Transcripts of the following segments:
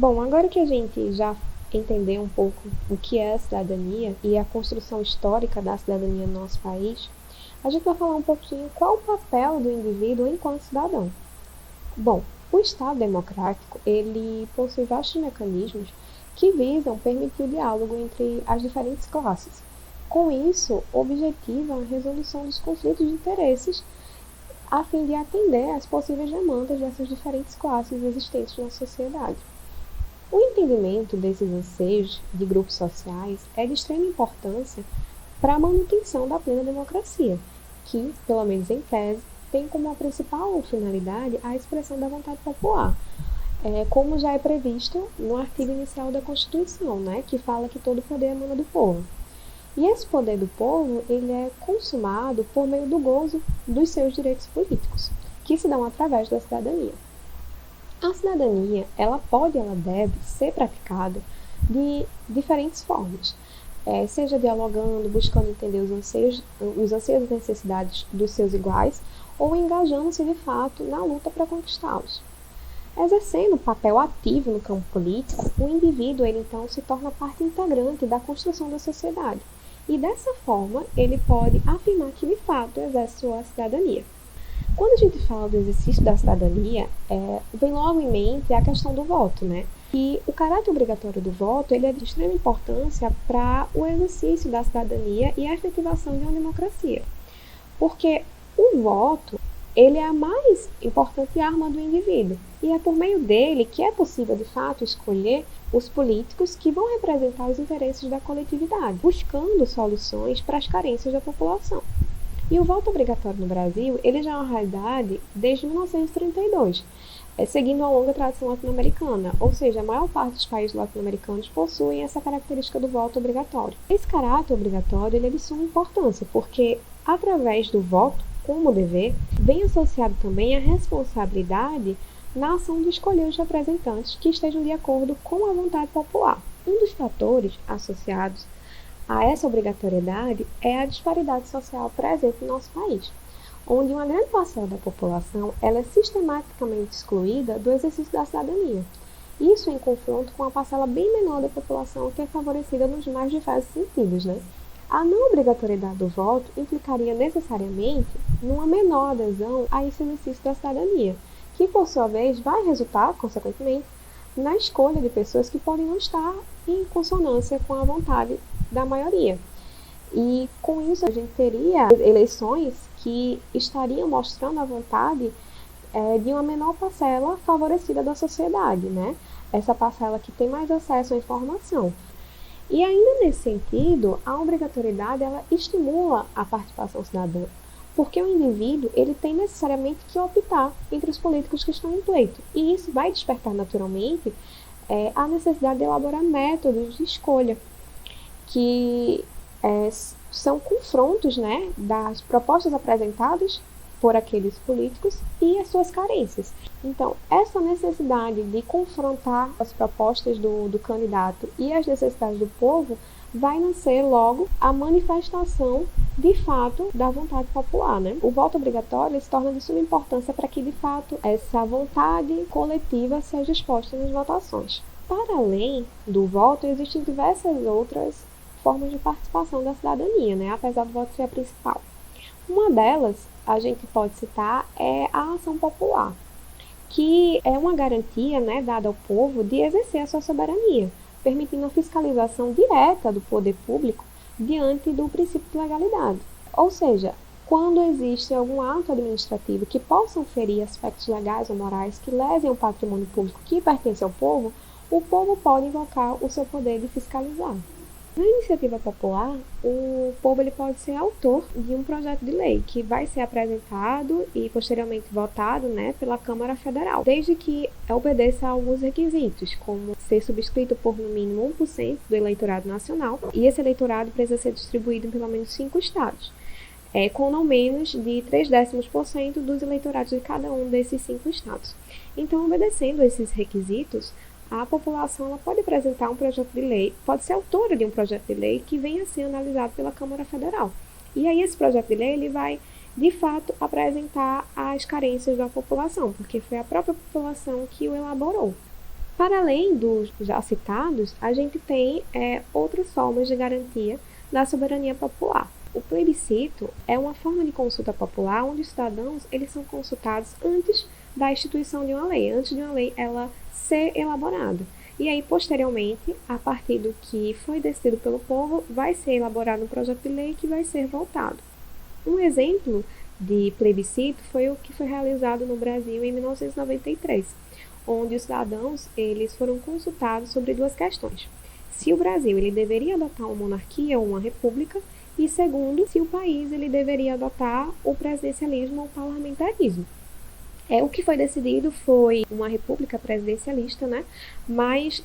Bom, agora que a gente já entendeu um pouco o que é a cidadania e a construção histórica da cidadania no nosso país, a gente vai falar um pouquinho qual o papel do indivíduo enquanto cidadão. Bom, o Estado democrático, ele possui vastos mecanismos que visam permitir o diálogo entre as diferentes classes. Com isso, objetiva a resolução dos conflitos de interesses a fim de atender às possíveis demandas dessas diferentes classes existentes na sociedade. O entendimento desses anseios de grupos sociais é de extrema importância para a manutenção da plena democracia, que, pelo menos em tese, tem como a principal finalidade a expressão da vontade popular, como já é previsto no artigo inicial da Constituição, que fala que todo poder emana do povo. E esse poder do povo, ele é consumado por meio do gozo dos seus direitos políticos, que se dão através da cidadania. A cidadania, ela deve ser praticada de diferentes formas, seja dialogando, buscando entender os anseios e necessidades dos seus iguais, ou engajando-se de fato na luta para conquistá-los. Exercendo um papel ativo no campo político, o indivíduo ele então se torna parte integrante da construção da sociedade, e dessa forma ele pode afirmar que de fato exerce sua cidadania. Quando a gente fala do exercício da cidadania, vem logo em mente a questão do voto, E o caráter obrigatório do voto ele é de extrema importância para o exercício da cidadania e a efetivação de uma democracia. Porque o voto ele é a mais importante arma do indivíduo. E é por meio dele que é possível, de fato, escolher os políticos que vão representar os interesses da coletividade, buscando soluções para as carências da população. E o voto obrigatório no Brasil, ele já é uma realidade desde 1932, seguindo a longa tradição latino-americana, ou seja, a maior parte dos países latino-americanos possuem essa característica do voto obrigatório. Esse caráter obrigatório ele é de suma importância, porque através do voto, como dever, vem associado também a responsabilidade na ação de escolher os representantes que estejam de acordo com a vontade popular. Um dos fatores associados a essa obrigatoriedade é a disparidade social presente no nosso país, onde uma grande parcela da população ela é sistematicamente excluída do exercício da cidadania. Isso em confronto com a parcela bem menor da população que é favorecida nos mais diversos sentidos, A não obrigatoriedade do voto implicaria necessariamente numa menor adesão a esse exercício da cidadania, que por sua vez vai resultar, consequentemente, na escolha de pessoas que podem não estar em consonância com a vontade da maioria. E com isso a gente teria eleições que estariam mostrando a vontade de uma menor parcela favorecida da sociedade, Essa parcela que tem mais acesso à informação. E ainda nesse sentido, a obrigatoriedade ela estimula a participação cidadã, porque o indivíduo ele tem necessariamente que optar entre os políticos que estão em pleito. E isso vai despertar naturalmente a necessidade de elaborar métodos de escolha, que são confrontos das propostas apresentadas por aqueles políticos e as suas carências. Então, essa necessidade de confrontar as propostas do candidato e as necessidades do povo vai nascer logo a manifestação de fato da vontade popular. O voto obrigatório se torna de suma importância para que de fato essa vontade coletiva seja exposta nas votações. Para além do voto, existem diversas outras formas de participação da cidadania, apesar do voto ser a principal. Uma delas, a gente pode citar, é a ação popular, que é uma garantia dada ao povo de exercer a sua soberania, permitindo a fiscalização direta do poder público diante do princípio de legalidade. Ou seja, quando existe algum ato administrativo que possa ferir aspectos legais ou morais que lesem o patrimônio público que pertence ao povo, o povo pode invocar o seu poder de fiscalizar. Na iniciativa popular, o povo ele pode ser autor de um projeto de lei que vai ser apresentado e posteriormente votado pela Câmara Federal, desde que obedeça a alguns requisitos, como ser subscrito por no mínimo 1% do eleitorado nacional, e esse eleitorado precisa ser distribuído em pelo menos 5 estados, com não menos de 0,3% dos eleitorados de cada um desses 5 estados. Então, obedecendo a esses requisitos, a população ela pode apresentar um projeto de lei, pode ser autora de um projeto de lei que venha a ser analisado pela Câmara Federal. E aí esse projeto de lei ele vai, de fato, apresentar as carências da população, porque foi a própria população que o elaborou. Para além dos já citados, a gente tem outras formas de garantia da soberania popular. O plebiscito é uma forma de consulta popular onde os cidadãos eles são consultados antes da instituição de uma lei, antes de uma lei ela ser elaborada. E aí, posteriormente, a partir do que foi decidido pelo povo, vai ser elaborado um projeto de lei que vai ser votado. Um exemplo de plebiscito foi o que foi realizado no Brasil em 1993, onde os cidadãos eles foram consultados sobre duas questões. Se o Brasil ele deveria adotar uma monarquia ou uma república, e segundo, se o país ele deveria adotar o presidencialismo ou o parlamentarismo. O que foi decidido foi uma república presidencialista, né? Mas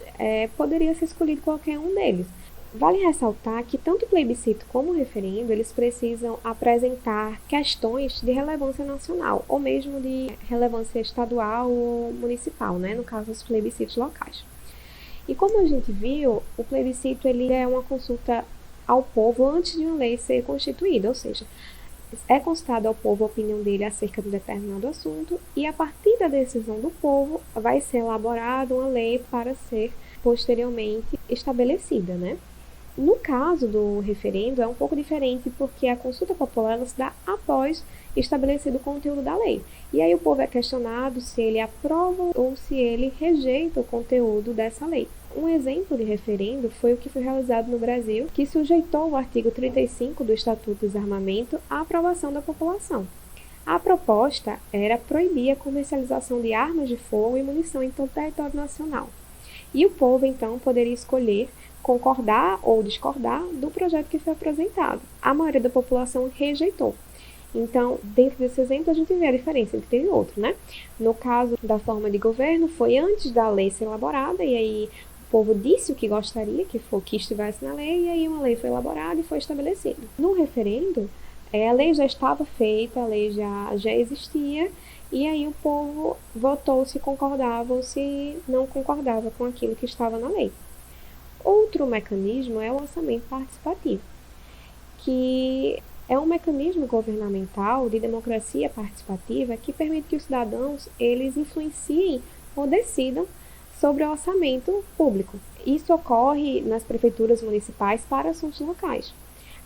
poderia ser escolhido qualquer um deles. Vale ressaltar que tanto o plebiscito como o referendo, eles precisam apresentar questões de relevância nacional, ou mesmo de relevância estadual ou municipal, né? No caso, os plebiscitos locais. E como a gente viu, o plebiscito ele é uma consulta ao povo antes de uma lei ser constituída, ou seja, é consultado ao povo a opinião dele acerca de determinado assunto e a partir da decisão do povo vai ser elaborada uma lei para ser posteriormente estabelecida, né? No caso do referendo é um pouco diferente porque a consulta popular ela se dá após estabelecido o conteúdo da lei. E aí o povo é questionado se ele aprova ou se ele rejeita o conteúdo dessa lei. Um exemplo de referendo foi o que foi realizado no Brasil, que sujeitou o artigo 35 do Estatuto do Desarmamento à aprovação da população. A proposta era proibir a comercialização de armas de fogo e munição em todo o território nacional. E o povo, então, poderia escolher concordar ou discordar do projeto que foi apresentado. A maioria da população rejeitou. Então, dentro desse exemplo, a gente vê a diferença entre um e outro, né? No caso da forma de governo, foi antes da lei ser elaborada, e aí o povo disse o que gostaria que estivesse na lei, e aí uma lei foi elaborada e foi estabelecida. No referendo, a lei já estava feita, a lei já existia, e aí o povo votou se concordava ou se não concordava com aquilo que estava na lei. Outro mecanismo é o orçamento participativo, que é um mecanismo governamental de democracia participativa que permite que os cidadãos eles influenciem ou decidam sobre o orçamento público. Isso ocorre nas prefeituras municipais para assuntos locais,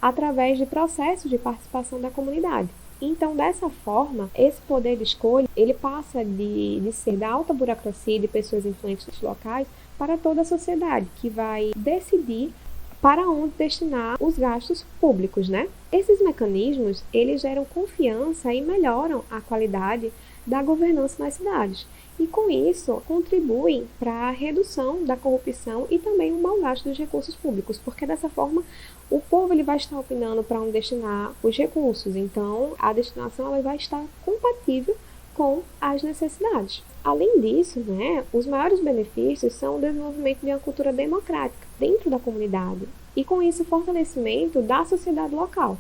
através de processos de participação da comunidade. Então, dessa forma, esse poder de escolha ele passa de ser da alta burocracia de pessoas influentes locais para toda a sociedade, que vai decidir para onde destinar os gastos públicos, né? Esses mecanismos, eles geram confiança e melhoram a qualidade da governança nas cidades. E com isso, contribuem para a redução da corrupção e também o mau gasto dos recursos públicos, porque dessa forma o povo ele vai estar opinando para onde destinar os recursos. Então, a destinação ela vai estar compatível com as necessidades. Além disso, né, os maiores benefícios são o desenvolvimento de uma cultura democrática dentro da comunidade e, com isso, o fortalecimento da sociedade local,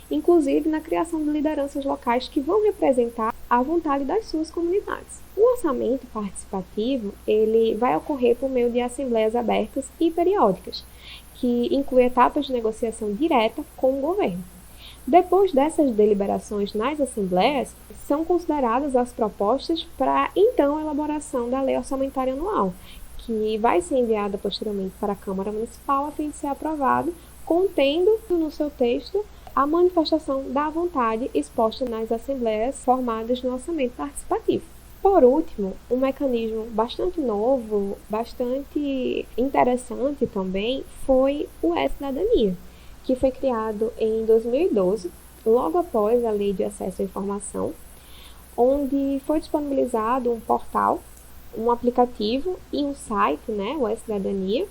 inclusive na criação de lideranças locais que vão representar a vontade das suas comunidades. O orçamento participativo ele vai ocorrer por meio de assembleias abertas e periódicas, que inclui etapas de negociação direta com o governo. Depois dessas deliberações nas assembleias, são consideradas as propostas para, então, a elaboração da Lei Orçamentária Anual, que vai ser enviada posteriormente para a Câmara Municipal a fim de ser aprovado, contendo no seu texto a manifestação da vontade exposta nas assembleias formadas no orçamento participativo. Por último, um mecanismo bastante novo, bastante interessante também, foi o E-Cidadania, que foi criado em 2012, logo após a Lei de Acesso à Informação, onde foi disponibilizado um portal, um aplicativo e um site, né, o E-Cidadania,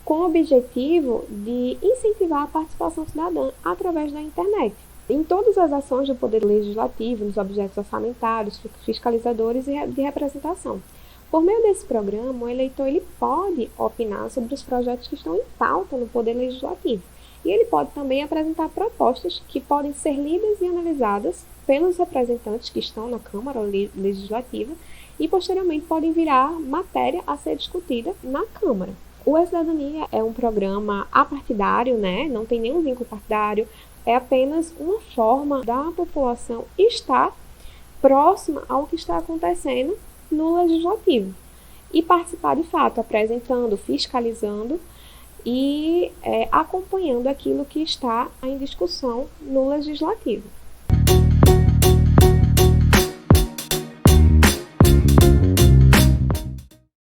com o objetivo de incentivar a participação cidadã através da internet, em todas as ações do Poder Legislativo, nos objetos orçamentários, fiscalizadores e de representação. Por meio desse programa, o eleitor ele pode opinar sobre os projetos que estão em pauta no Poder Legislativo. E ele pode também apresentar propostas que podem ser lidas e analisadas pelos representantes que estão na Câmara Legislativa e, posteriormente, podem virar matéria a ser discutida na Câmara. O E-Cidadania é um programa apartidário, né? Não tem nenhum vínculo partidário, é apenas uma forma da população estar próxima ao que está acontecendo no Legislativo. e participar de fato, apresentando, fiscalizando e acompanhando aquilo que está em discussão no legislativo.